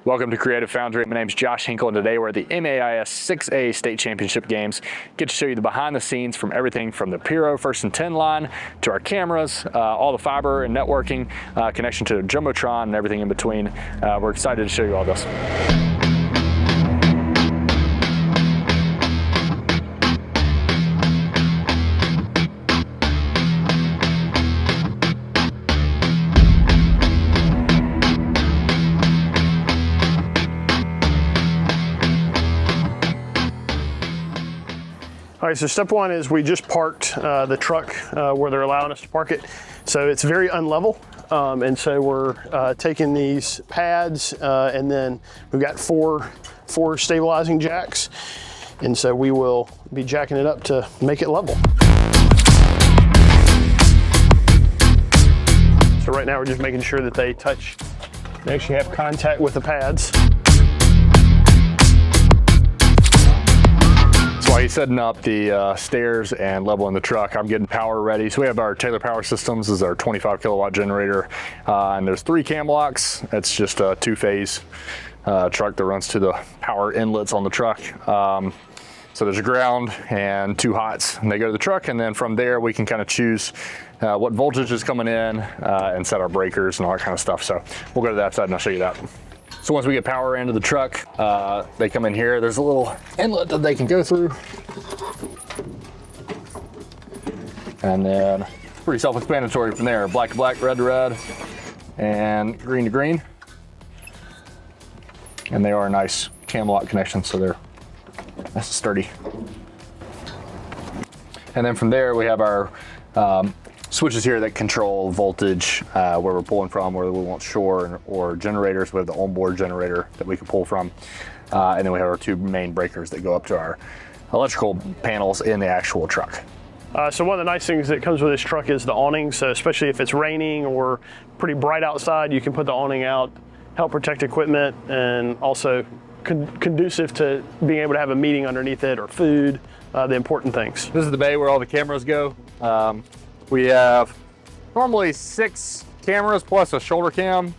Welcome to Creative Foundry. My name's Josh Hinkle, and today we're at the MAIS 6A State Championship Games. Get to show you the behind the scenes from everything from the Piro 1st and 10 line to our cameras, all the fiber and networking, connection to Jumbotron and everything in between. We're excited to show you all this. All right, so step one is we just parked the truck where they're allowing us to park it. So it's very unlevel. And so we're taking these pads and then we've got four stabilizing jacks. And so we will be jacking it up to make it level. So right now we're just making sure that they actually have contact with the pads. While he's setting up the stairs and leveling the truck, I'm getting power ready. So we have our Taylor Power Systems. This is our 25 kilowatt generator. And there's 3 cam locks. It's just a 2-phase truck that runs to the power inlets on the truck. So there's a ground and 2 hots, and they go to the truck. And then from there, we can kind of choose what voltage is coming in and set our breakers and all that kind of stuff. So we'll go to that side and I'll show you that. So once we get power into the truck, they come in here. There's a little inlet that they can go through. And then pretty self-explanatory from there. Black to black, red to red, and green to green. And they are a nice cam lock connection, so they're nice and sturdy. And then from there, we have our switches here that control voltage, where we're pulling from, whether we want shore or generators. We have the onboard generator that we can pull from. And then we have our 2 main breakers that go up to our electrical panels in the actual truck. So one of the nice things that comes with this truck is the awning. So especially if it's raining or pretty bright outside, you can put the awning out, help protect equipment, and also conducive to being able to have a meeting underneath it or food, the important things. This is the bay where all the cameras go. We have normally 6 cameras plus a shoulder cam.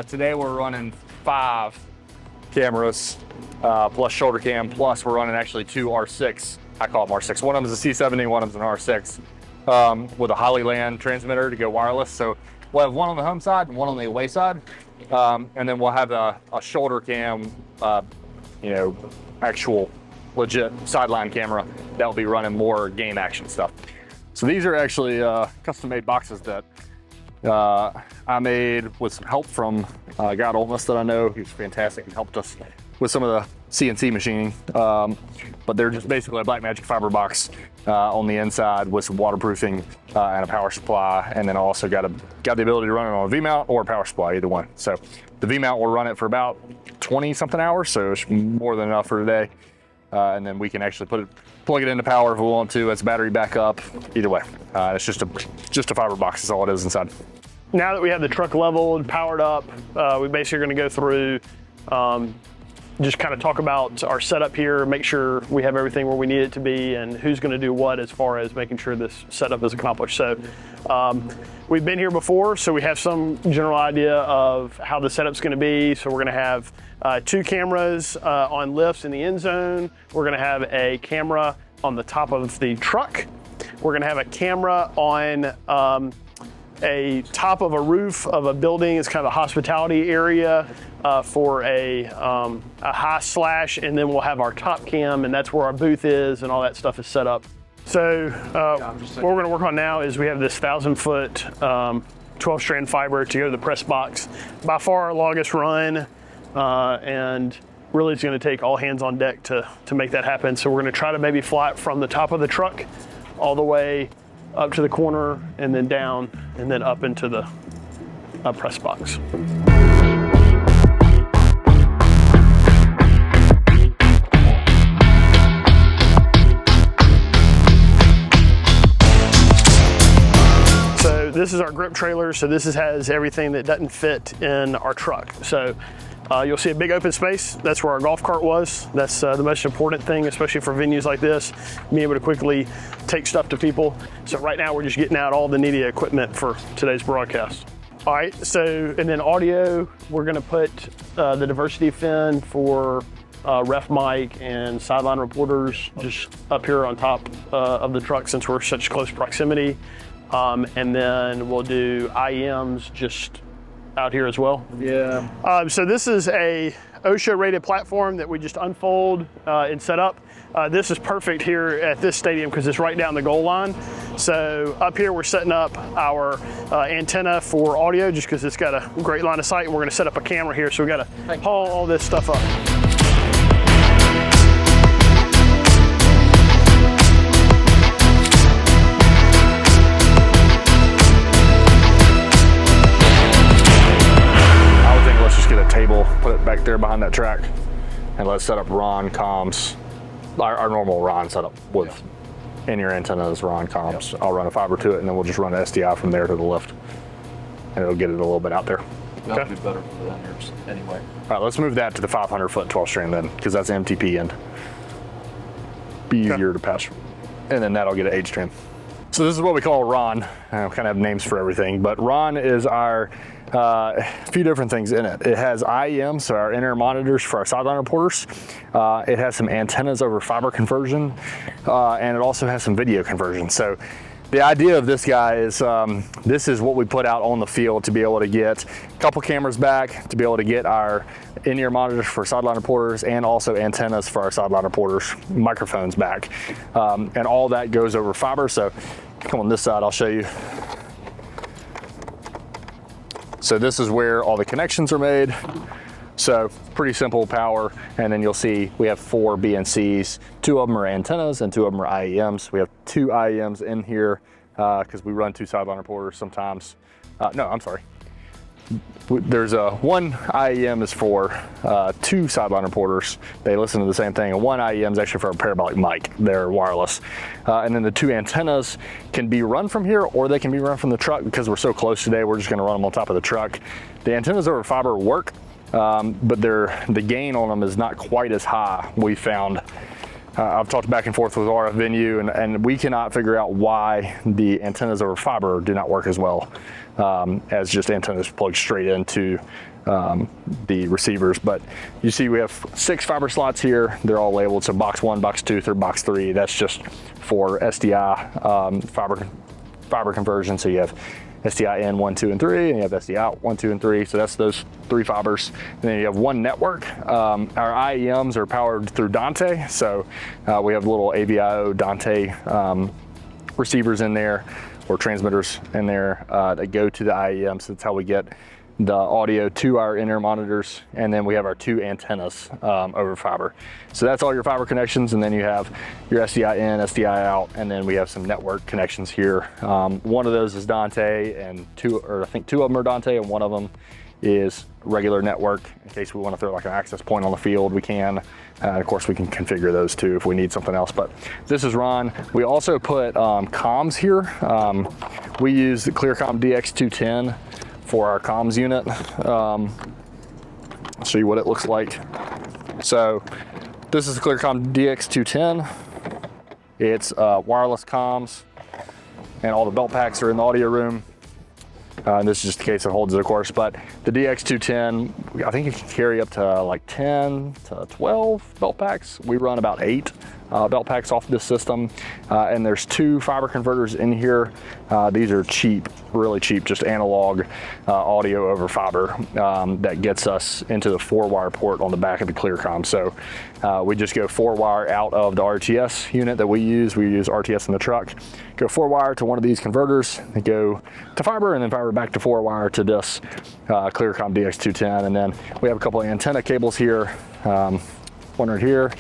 Today we're running 5 cameras plus shoulder cam, plus we're running actually 2 R6. I call them R6. One of them is a C70, one of them is an R6 with a Hollyland transmitter to go wireless. So we'll have one on the home side and one on the away side. And then we'll have a shoulder cam, actual legit sideline camera that will be running more game action stuff. So these are actually custom-made boxes that I made with some help from a guy at Ole Miss that I know. He was fantastic and helped us with some of the CNC machining. But they're just basically a Blackmagic fiber box on the inside with some waterproofing and a power supply. And then I also got the ability to run it on a V-mount or a power supply, either one. So the V-mount will run it for about 20-something hours, so it's more than enough for today. And then we can actually plug it into power if we want to. It's battery backup, either way. It's just a fiber box, is all it is inside. Now that we have the truck leveled, powered up, we basically are gonna go through, just kind of talk about our setup here, make sure we have everything where we need it to be, and who's gonna do what as far as making sure this setup is accomplished. So we've been here before, so we have some general idea of how the setup's gonna be. So we're gonna have 2 cameras on lifts in the end zone. We're gonna have a camera on the top of the truck. We're gonna have a camera on a top of a roof of a building. It's kind of a hospitality area for a high slash, and then we'll have our top cam, and that's where our booth is and all that stuff is set up. So what we're gonna work on now is we have this 1,000-foot 12-strand fiber to go to the press box. By far our longest run, and really it's gonna take all hands on deck to make that happen. So we're gonna try to maybe fly it from the top of the truck all the way up to the corner and then down and then up into the press box. So this is our grip trailer. So this has everything that doesn't fit in our truck. So you'll see a big open space. That's where our golf cart was. That's the most important thing, especially for venues like this, being able to quickly take stuff to people. So right now we're just getting out all the needed equipment for today's broadcast. All right, so, and then audio, we're gonna put the diversity fin for ref mic and sideline reporters just up here on top of the truck since we're such close proximity. And then we'll do IEMs just out here as well. Yeah. So this is a OSHA rated platform that we just unfold and set up. This is perfect here at this stadium because it's right down the goal line. So up here we're setting up our antenna for audio just because it's got a great line of sight, and we're gonna set up a camera here. So we gotta haul all this stuff up. Let's just get a table, put it back there behind that track, and let's set up RON comms, our normal RON setup with in-ear antennas, RON comms. I'll run a fiber to it, and then we'll just run an SDI from there to the lift, and it'll get it a little bit out there. That'll be better for the in-ears anyway. All right, let's move that to the 500-foot 12-string then, because that's MTP and be easier to pass. And then that'll get an H-trim. So this is what we call RON. I kind of have names for everything, but RON is our a few different things in it. It has IEM, so our in-ear monitors for our sideline reporters. It has some antennas over fiber conversion, and it also has some video conversion. So the idea of this guy is this is what we put out on the field to be able to get a couple cameras back, to be able to get our in-ear monitors for sideline reporters, and also antennas for our sideline reporters, microphones back. And all that goes over fiber. So come on this side, I'll show you. So this is where all the connections are made. So pretty simple power. And then you'll see we have 4 BNCs. 2 of them are antennas and 2 of them are IEMs. We have 2 IEMs in here because we run 2 sideline reporters sometimes. No, I'm sorry. There's one IEM is for 2 sideline reporters. They listen to the same thing, and 1 IEM is actually for a parabolic mic. They're wireless. And then the 2 antennas can be run from here, or they can be run from the truck. Because we're so close today, we're just gonna run them on top of the truck. The antennas over fiber work, but the gain on them is not quite as high, we found. I've talked back and forth with RF Venue, and we cannot figure out why the antennas over fiber do not work as well as just antennas plugged straight into the receivers. But you see we have 6 fiber slots here. They're all labeled, so box 1, box 2, through box 3. That's just for SDI fiber conversion. So you have SDI in 1, 2, and 3, and you have SDI out 1, 2, and 3. So that's those 3 fibers. And then you have 1 network. Our IEMs are powered through Dante. So we have little AVIO Dante receivers in there, or transmitters in there that go to the IEMs. So that's how we get the audio to our in-ear monitors. And then we have our 2 antennas over fiber. So that's all your fiber connections. And then you have your SDI in, SDI out, and then we have some network connections here. One of those is Dante, and I think 2 of them are Dante, and 1 of them is regular network. In case we want to throw like an access point on the field, we can. And of course we can configure those too if we need something else, but this is RON. We also put comms here. We use the Clearcom DX210 for our comms unit. I'll show you what it looks like. So this is the Clearcom DX210. It's wireless comms, and all the belt packs are in the audio room. And this is just the case that holds it, of course, but the DX210, I think it can carry up to like 10 to 12 belt packs. We run about 8 belt packs off this system. And there's 2 fiber converters in here. These are cheap, really cheap, just analog audio over fiber that gets us into the 4-wire port on the back of the Clearcom. So we just go 4-wire out of the RTS unit that we use. We use RTS in the truck. Go 4-wire to one of these converters, and go to fiber, and then fiber back to 4-wire to this Clearcom DX210. And then we have a couple of antenna cables here, one right here,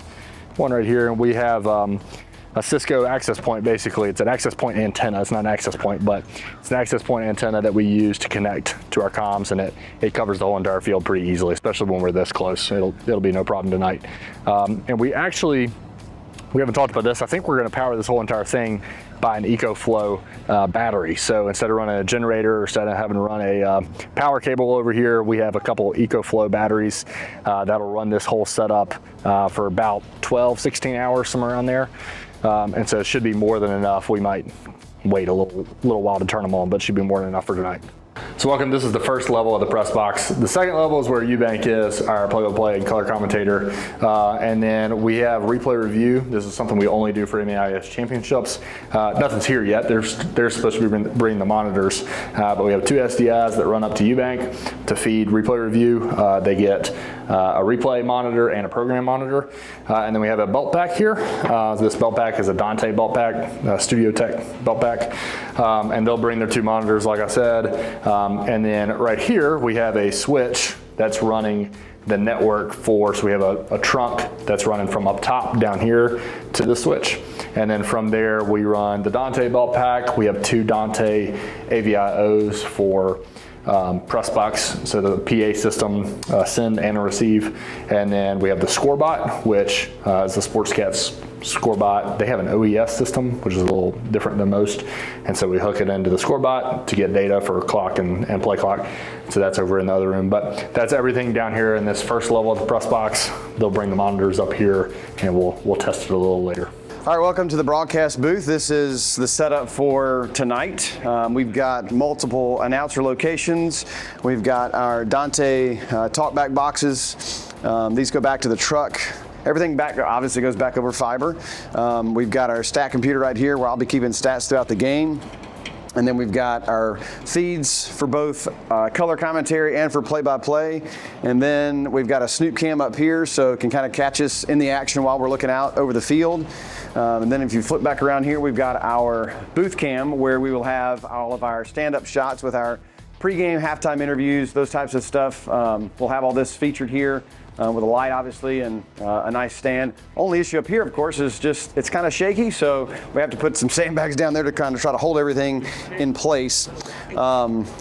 one right here, and we have a Cisco access point. Basically, it's an access point antenna. It's not an access point, but it's an access point antenna that we use to connect to our comms, and it covers the whole entire field pretty easily, especially when we're this close. It'll be no problem tonight. And we haven't talked about this. I think we're going to power this whole entire thing by an EcoFlow battery. So instead of running a generator, or instead of having to run a power cable over here, we have a couple EcoFlow batteries that'll run this whole setup for about 12, 16 hours, somewhere around there. And so it should be more than enough. We might wait a little while to turn them on, but it should be more than enough for tonight. So welcome, this is the first level of the press box. The second level is where Eubank is, our play-by-play and color commentator. And then we have replay review. This is something we only do for MAIS championships. Nothing's here yet. They're supposed to be bringing the monitors, but we have 2 SDIs that run up to Eubank to feed replay review. They get a replay monitor and a program monitor. And then we have a belt pack here. This belt pack is a Dante belt pack, Studio Tech belt pack. And they'll bring their 2 monitors, like I said. And then right here, we have a switch that's running the network for, so we have a trunk that's running from up top down here to the switch. And then from there, we run the Dante belt pack. We have 2 Dante AVIOs for press box, so the PA system, send and receive. And then we have the ScoreBot, which is the SportsCats ScoreBot. They have an OES system, which is a little different than most. And so we hook it into the ScoreBot to get data for clock and play clock. So that's over in the other room. But that's everything down here in this first level of the press box. They'll bring the monitors up here and we'll test it a little later. All right, welcome to the broadcast booth. This is the setup for tonight. We've got multiple announcer locations. We've got our Dante talkback boxes. These go back to the truck. Everything back obviously goes back over fiber. We've got our stat computer right here where I'll be keeping stats throughout the game. And then we've got our feeds for both color commentary and for play-by-play. And then we've got a snoop cam up here so it can kind of catch us in the action while we're looking out over the field. And then if you flip back around here, we've got our booth cam where we will have all of our stand-up shots with our pregame, halftime interviews, those types of stuff. We'll have all this featured here. With a light, obviously, and a nice stand. Only issue up here, of course, is just it's kind of shaky, so we have to put some sandbags down there to kind of try to hold everything in place.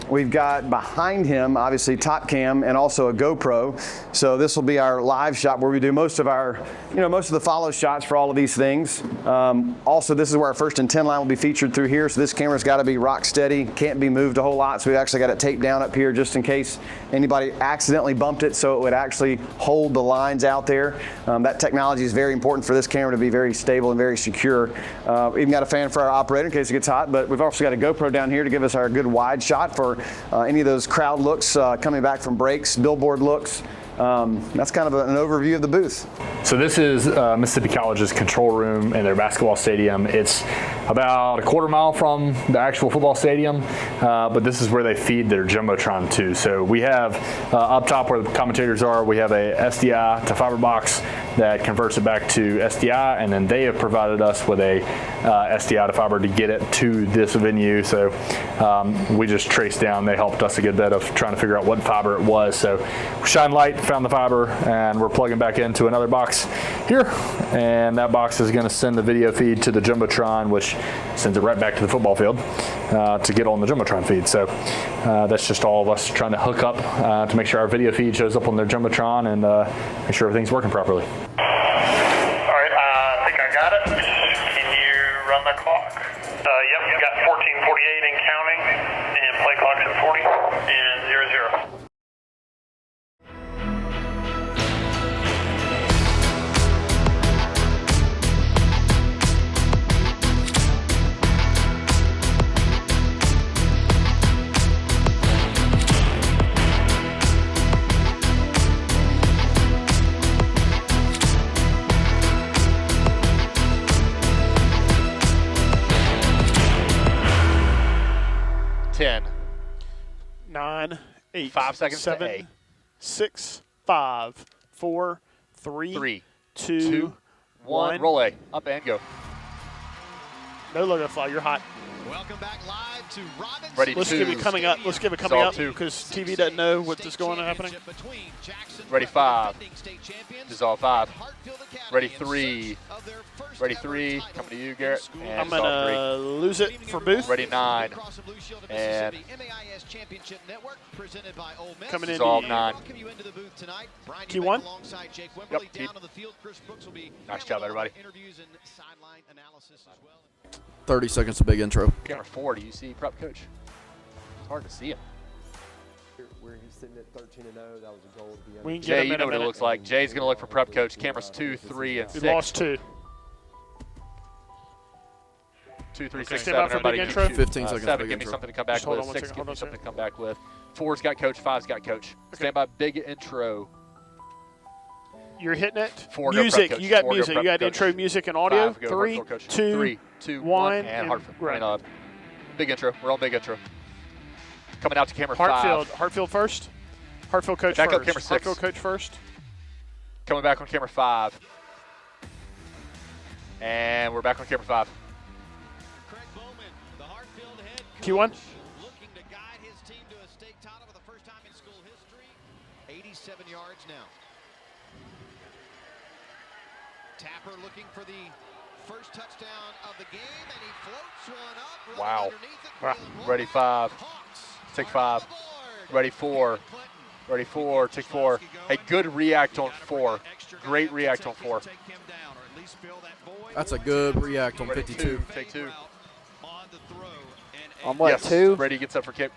We've got behind him, obviously, top cam and also a GoPro. So this will be our live shot where we do most of our, most of the follow shots for all of these things. Also, this is where our 1st and 10 line will be featured through here. So this camera's got to be rock steady, can't be moved a whole lot. So we actually got it taped down up here just in case anybody accidentally bumped it, so it would actually hold the lines out there. That technology is very important for this camera to be very stable and very secure. Even got a fan for our operator in case it gets hot, but we've also got a GoPro down here to give us our good wide shot for any of those crowd looks coming back from breaks, billboard looks. That's kind of an overview of the booth. So this is Mississippi College's control room in their basketball stadium. It's about a quarter mile from the actual football stadium, but this is where they feed their Jumbotron to. So we have up top where the commentators are, we have a SDI to fiber box that converts it back to SDI, and then they have provided us with a SDI to fiber to get it to this venue. So we just traced down, they helped us a good bit of trying to figure out what fiber it was. So shine light, found the fiber, and we're plugging back into another box here, and that box is going to send the video feed to the Jumbotron, which sends it right back to the football field to get on the Jumbotron feed. So that's just all of us trying to hook up to make sure our video feed shows up on their Jumbotron and make sure everything's working properly. All right, I think I got it. Can you run the clock? Yep, you got 14:48 and counting, and play clock's at 40 and 00. Ten. 9, 8, 5 seconds to 7, A. 6, 5, 4, 3, 3, 2, 2, 1. 1. Roll A. Up and go. No logo fly. You're hot. Welcome back live to Robinson. Ready, Let's two. give it coming up. Let's give it coming up Two. because TV doesn't know what is going on happening. Ready, 5. Dissolve 5. Ready, 3. Ready, 3. Coming to you, Garrett. And I'm gonna lose it for Booth. Ready, 9. And Coming in. dissolve 9. T1. Yep. Nice job, everybody. 30 seconds to big intro. Camera 4. Do you see prep coach? It's hard to see him. Where he's sitting at 13-0, that was a goal to be We can get Jay, him you in know a what it minute. looks like. Jay's going to look for prep coach. Cameras 2, 3, and 6. We lost 2. 2, 3, Okay. 6, Stand by 7. for Everybody big keep intro. shooting. 15 seconds 7, big give me intro. something to come back Just hold with. on one 6, second, give hold me on a something second. to come back with. 4's got coach, 5's got coach. Stand by, big intro. You're hitting it. 4, go prep Music. coach. You got 4, go music. prep You got coach. intro music and audio. 5, go 3, Heartfield coach. 2, 3, 2, 1, 1, and Heartfield. right. Big intro. We're on big intro. Coming out to camera Heartfield. 5. Heartfield first. Heartfield coach Back first. up camera 6. Heartfield coach first. Coming back on camera 5. And we're back on camera 5. Craig Bowman, the Heartfield head coach, Q1. looking to guide his team to a state title for the first time in school history. 87 yards now. Tapper looking for the first touchdown of the game, and he floats one up. Running Wow. underneath it, Wow. Braylon Ready, Womack. 5. Hawks Take are 5. on the board. Ready, 4. Clinton. Ready, 4. Take 4. Hey, good react on 4. Great react on 4. That's a good react on Ready, 52. 2. Take 2. On what, Yes. 2? Ready gets up for kick.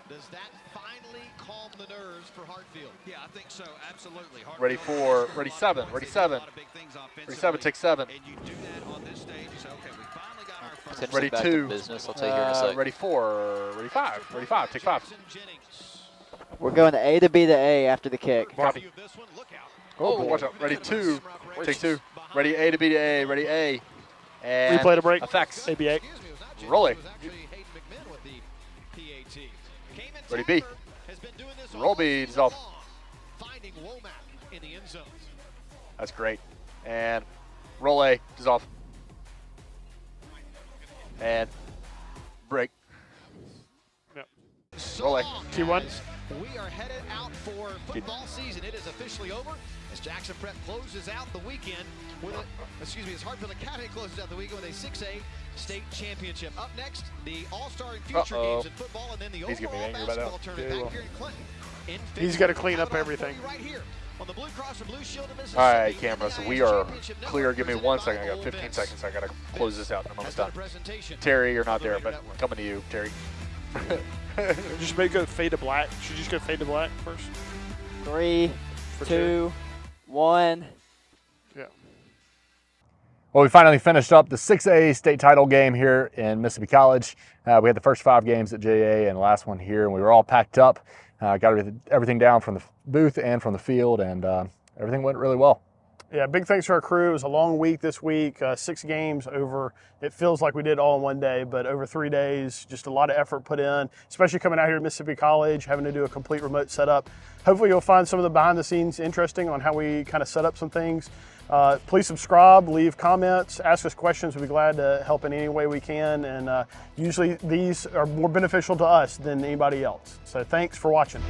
Does that finally calm the nerves for Heartfield? Yeah, I think so. Absolutely. Ready, 4. Ready, 7. Ready, 7. Ready, 7. Take 7. And you do that on this stage. You say, okay, we finally got our first. Potentially Ready, back 2. to business. I'll tell you here in a second. Ready, 4. Ready, 5. Ready, 5. Take 5. We're going to A to B to A after the kick. Copy. Oh, watch out. Ready, 2. Take 2. Ready, A to B to A. Ready, A. And Replay to break. effects. ABA. Rolling. Ready, B. Roll B, dissolve. Finding Womack in the end zone. That's great. And roll A, dissolve. And break. Yep. Roll A. Q1. We are headed out for football season. It is officially over as Jackson Prep closes out the weekend with as Heartfield Academy closes out the weekend with a 6A state championship. Up next, the All-Star and Future games in football, and then the He's gonna be overall angry about basketball that. tournament Yeah, back here in Clinton. He's got to clean up everything. Right here on the Blue Cross and Blue Shield of Mississippi. All right, camera. So we are Championship clear. Network Give me presented 1 by second. I got Ole 15 Miss. seconds. I got to close this out in a moment's Has been time. a presentation Terry, you're not of the there, Blue but Network. coming to you, Terry. Just maybe go fade to black. Should you just go fade to black first? 3, For 2, 1. Yeah. Well, we finally finished up the 6A state title game here in Mississippi College. We had the first 5 games at JA and the last one here, and we were all packed up. Got everything down from the booth and from the field, and everything went really well. Yeah, big thanks to our crew. It was a long week this week, 6 games over, it feels like we did all in one day, but over 3 days, just a lot of effort put in, especially coming out here to Mississippi College, having to do a complete remote setup. Hopefully you'll find some of the behind the scenes interesting on how we kind of set up some things. Please subscribe, leave comments, ask us questions. We'll be glad to help in any way we can, and usually these are more beneficial to us than anybody else. So thanks for watching.